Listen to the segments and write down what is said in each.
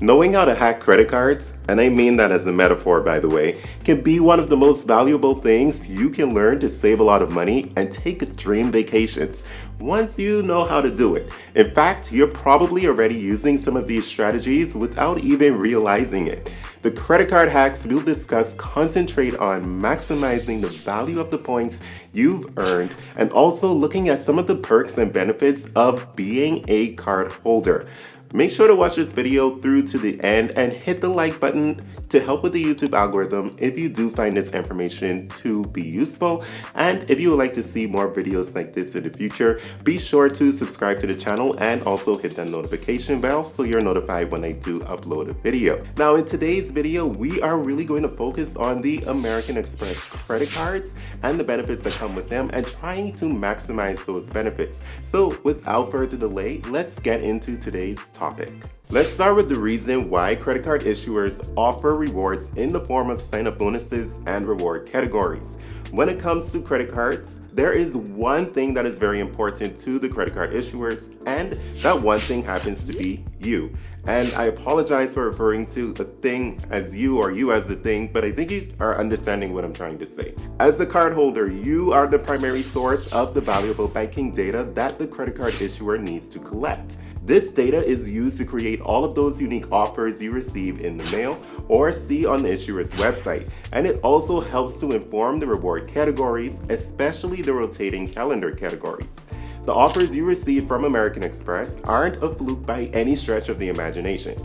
Knowing how to hack credit cards, and I mean that as a metaphor by the way, can be one of the most valuable things you can learn to save a lot of money and take dream vacations once you know how to do it. In fact, you're probably already using some of these strategies without even realizing it. The credit card hacks we'll discuss concentrate on maximizing the value of the points you've earned and also looking at some of the perks and benefits of being a card holder. Make sure to watch this video through to the end and hit the like button to help with the YouTube algorithm if you do find this information to be useful. And if you would like to see more videos like this in the future, be sure to subscribe to the channel and also hit that notification bell so you're notified when I do upload a video. Now in today's video, we are really going to focus on the American Express credit cards and the benefits that come with them and trying to maximize those benefits. So without further delay, let's get into today's topic. Let's start with the reason why credit card issuers offer rewards in the form of sign-up bonuses and reward categories. When it comes to credit cards, there is one thing that is very important to the credit card issuers, and that one thing happens to be you. And I apologize for referring to a thing as you or you as a thing, but I think you are understanding what I'm trying to say. As a card holder, you are the primary source of the valuable banking data that the credit card issuer needs to collect. This data is used to create all of those unique offers you receive in the mail or see on the issuer's website, and it also helps to inform the reward categories, especially the rotating calendar categories. The offers you receive from American Express aren't a fluke by any stretch of the imagination.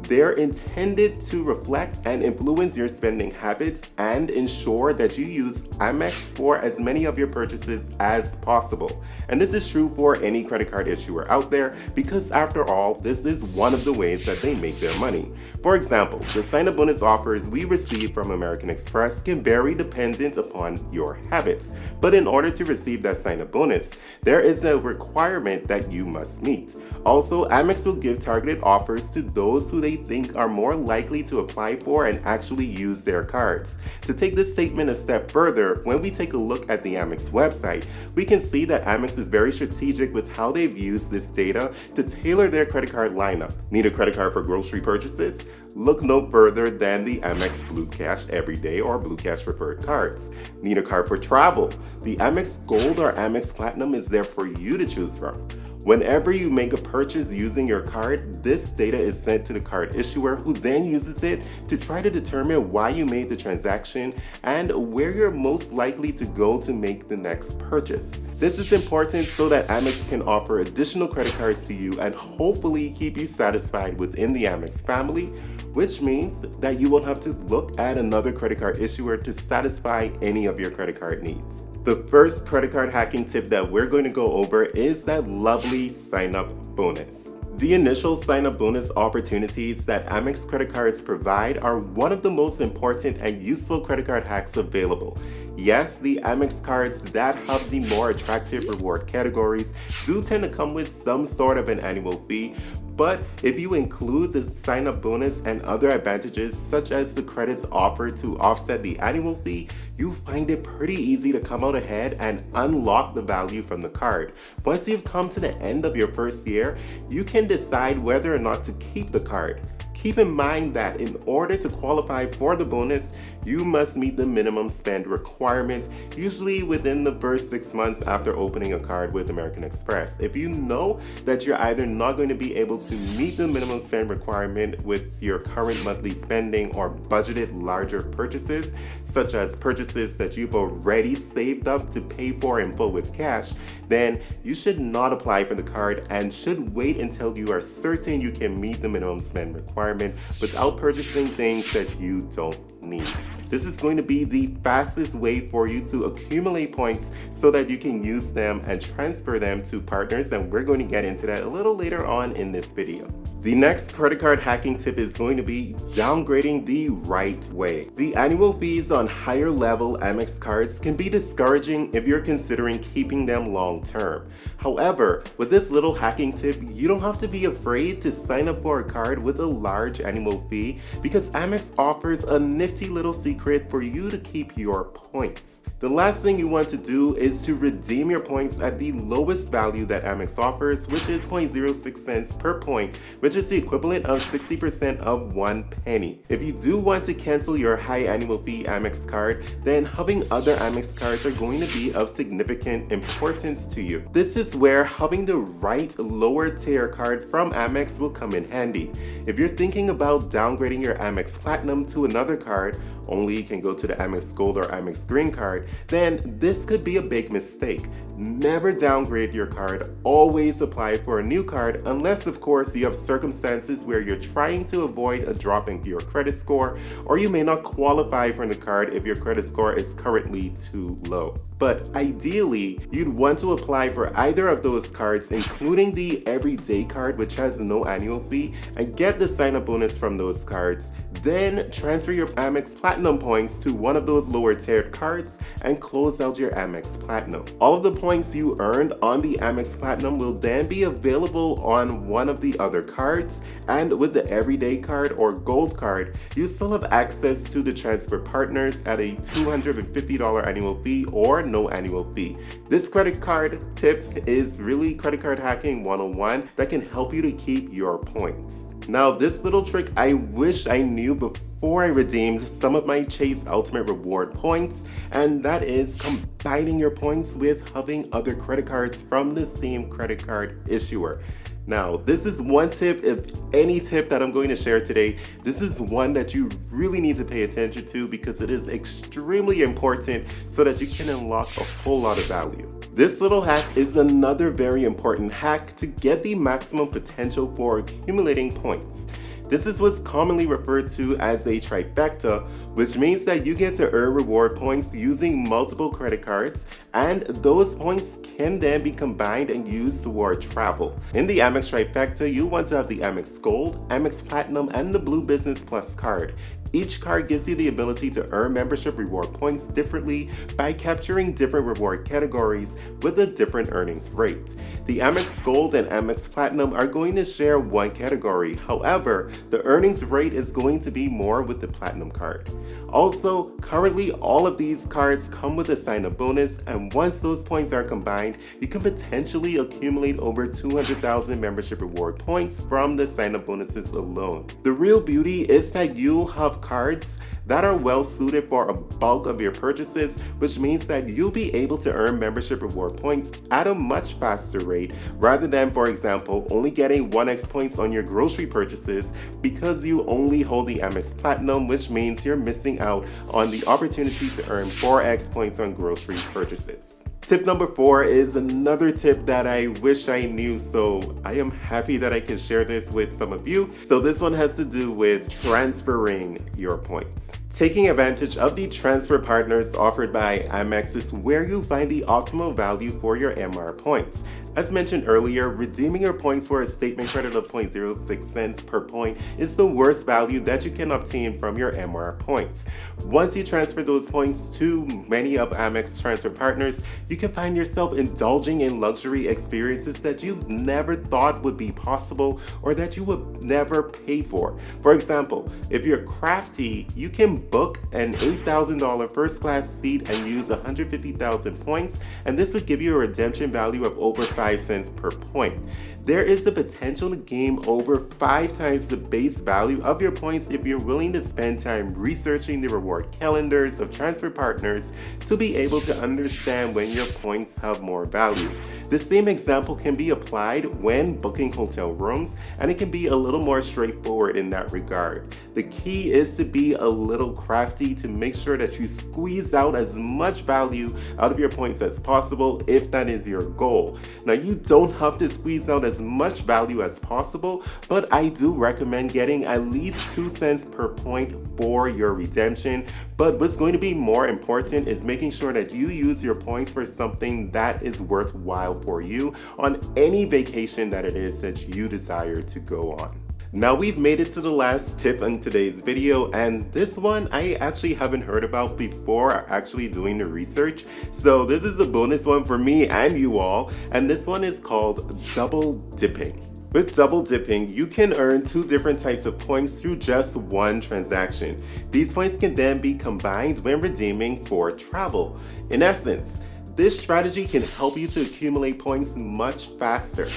They're intended to reflect and influence your spending habits and ensure that you use AMEX for as many of your purchases as possible. And this is true for any credit card issuer out there because after all, this is one of the ways that they make their money. For example, the sign-up bonus offers we receive from American Express can vary dependent upon your habits. But in order to receive that sign-up bonus, there is a requirement that you must meet. Also, Amex will give targeted offers to those who they think are more likely to apply for and actually use their cards. To take this statement a step further, when we take a look at the Amex website, we can see that Amex is very strategic with how they've used this data to tailor their credit card lineup. Need a credit card for grocery purchases? Look no further than the Amex Blue Cash Everyday or Blue Cash Preferred cards. Need a card for travel? The Amex Gold or Amex Platinum is there for you to choose from. Whenever you make a purchase using your card, this data is sent to the card issuer who then uses it to try to determine why you made the transaction and where you're most likely to go to make the next purchase. This is important so that Amex can offer additional credit cards to you and hopefully keep you satisfied within the Amex family, which means that you won't have to look at another credit card issuer to satisfy any of your credit card needs. The first credit card hacking tip that we're going to go over is that lovely sign-up bonus. The initial sign-up bonus opportunities that Amex credit cards provide are one of the most important and useful credit card hacks available. Yes, the Amex cards that have the more attractive reward categories do tend to come with some sort of an annual fee, but if you include the sign-up bonus and other advantages such as the credits offered to offset the annual fee, you find it pretty easy to come out ahead and unlock the value from the card. Once you've come to the end of your first year, you can decide whether or not to keep the card. Keep in mind that in order to qualify for the bonus, you must meet the minimum spend requirement, usually within the first 6 months after opening a card with American Express. If you know that you're either not going to be able to meet the minimum spend requirement with your current monthly spending or budgeted larger purchases, such as purchases that you've already saved up to pay for in full with cash, then you should not apply for the card and should wait until you are certain you can meet the minimum spend requirement without purchasing things that you don't need. This is going to be the fastest way for you to accumulate points so that you can use them and transfer them to partners, and we're going to get into that a little later on in this video. The next credit card hacking tip is going to be downgrading the right way. The annual fees on higher level Amex cards can be discouraging if you're considering keeping them long term. However, with this little hacking tip, you don't have to be afraid to sign up for a card with a large annual fee because Amex offers a nifty little secret for you to keep your points. The last thing you want to do is to redeem your points at the lowest value that Amex offers, which is 0.06 cents per point, which is the equivalent of 60% of 1 penny. If you do want to cancel your high annual fee Amex card, then having other Amex cards are going to be of significant importance to you. This is where having the right lower tier card from Amex will come in handy. If you're thinking about downgrading your Amex Platinum to another card, only can go to the Amex Gold or Amex Green card, then this could be a big mistake. Never downgrade your card, always apply for a new card unless of course you have circumstances where you're trying to avoid a drop in your credit score, or you may not qualify for the card if your credit score is currently too low. But ideally, you'd want to apply for either of those cards, including the everyday card which has no annual fee, and get the sign-up bonus from those cards. Then transfer your Amex Platinum points to one of those lower tiered cards and close out your Amex Platinum. All of the points you earned on the Amex Platinum will then be available on one of the other cards, and with the everyday card or gold card, you still have access to the transfer partners at a $250 annual fee or no annual fee. This credit card tip is really credit card hacking 101 that can help you to keep your points. Now, this little trick I wish I knew before I redeemed some of my Chase Ultimate Reward points, and that is combining your points with having other credit cards from the same credit card issuer. Now, this is one tip, if any tip that I'm going to share today, this is one that you really need to pay attention to because it is extremely important so that you can unlock a whole lot of value. This little hack is another very important hack to get the maximum potential for accumulating points. This is what's commonly referred to as a trifecta, which means that you get to earn reward points using multiple credit cards, and those points can then be combined and used toward travel. In the Amex trifecta, you want to have the Amex Gold, Amex Platinum, and the Blue Business Plus card. Each card gives you the ability to earn membership reward points differently by capturing different reward categories with a different earnings rate. The Amex Gold and Amex Platinum are going to share one category. However, the earnings rate is going to be more with the Platinum card. Also, currently all of these cards come with a sign-up bonus, and once those points are combined, you can potentially accumulate over 200,000 membership reward points from the sign-up bonuses alone. The real beauty is that you'll have cards that are well suited for a bulk of your purchases, which means that you'll be able to earn membership reward points at a much faster rate rather than, for example, only getting 1x points on your grocery purchases because you only hold the Amex Platinum, which means you're missing out on the opportunity to earn 4x points on grocery purchases. Tip number 4 is another tip that I wish I knew, so I am happy that I can share this with some of you. So this one has to do with transferring your points. Taking advantage of the transfer partners offered by Amex is where you find the optimal value for your MR points. As mentioned earlier, redeeming your points for a statement credit of 0.06 cents per point is the worst value that you can obtain from your MR points. Once you transfer those points to many of Amex transfer partners, you can find yourself indulging in luxury experiences that you've never thought would be possible or that you would never pay for. For example, if you're crafty, you can book an $8,000 first class seat and use 150,000 points, and this would give you a redemption value of over 5 cents per point. There is the potential to gain over 5 times the base value of your points if you're willing to spend time researching the reward calendars of transfer partners to be able to understand when your points have more value. The same example can be applied when booking hotel rooms, and it can be a little more straightforward in that regard. The key is to be a little crafty to make sure that you squeeze out as much value out of your points as possible if that is your goal. Now, you don't have to squeeze out as much value as possible, but I do recommend getting at least 2 cents per point for your redemption. But what's going to be more important is making sure that you use your points for something that is worthwhile for you on any vacation that it is that you desire to go on. Now we've made it to the last tip in today's video, and this one I actually haven't heard about before actually doing the research. So this is a bonus one for me and you all, and this one is called double dipping. With double dipping, you can earn 2 different types of points through just one transaction. These points can then be combined when redeeming for travel. In essence, this strategy can help you to accumulate points much faster.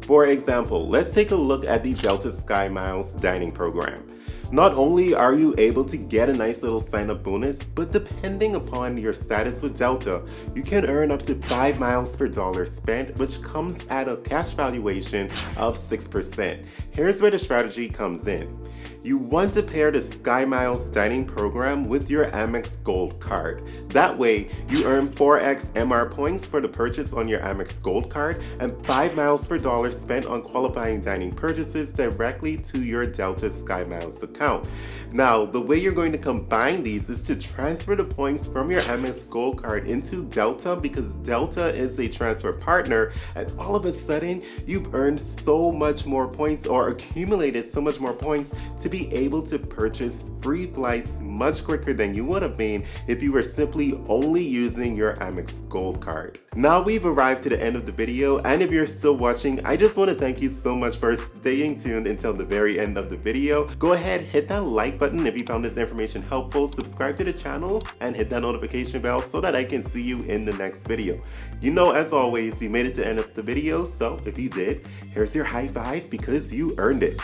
For example, let's take a look at the Delta Sky Miles dining program. Not only are you able to get a nice little sign-up bonus, but depending upon your status with Delta, you can earn up to 5 miles per dollar spent, which comes at a cash valuation of 6%. Here's where the strategy comes in. You want to pair the Sky Miles dining program with your AMEX Gold card. That way, you earn 4x MR points for the purchase on your AMEX Gold card and 5 miles per dollar spent on qualifying dining purchases directly to your Delta Sky Miles account. Now, the way you're going to combine these is to transfer the points from your AMEX Gold card into Delta, because Delta is a transfer partner, and all of a sudden, you've earned so much more points or accumulated so much more points to be able to purchase free flights much quicker than you would have been if you were simply only using your AMEX Gold card. Now we've arrived to the end of the video, and if you're still watching, I just want to thank you so much for staying tuned until the very end of the video. Go ahead, hit that like button if you found this information helpful, subscribe to the channel, and hit that notification bell so that I can see you in the next video. You know, as always, you made it to the end of the video, so if you did, here's your high five because you earned it.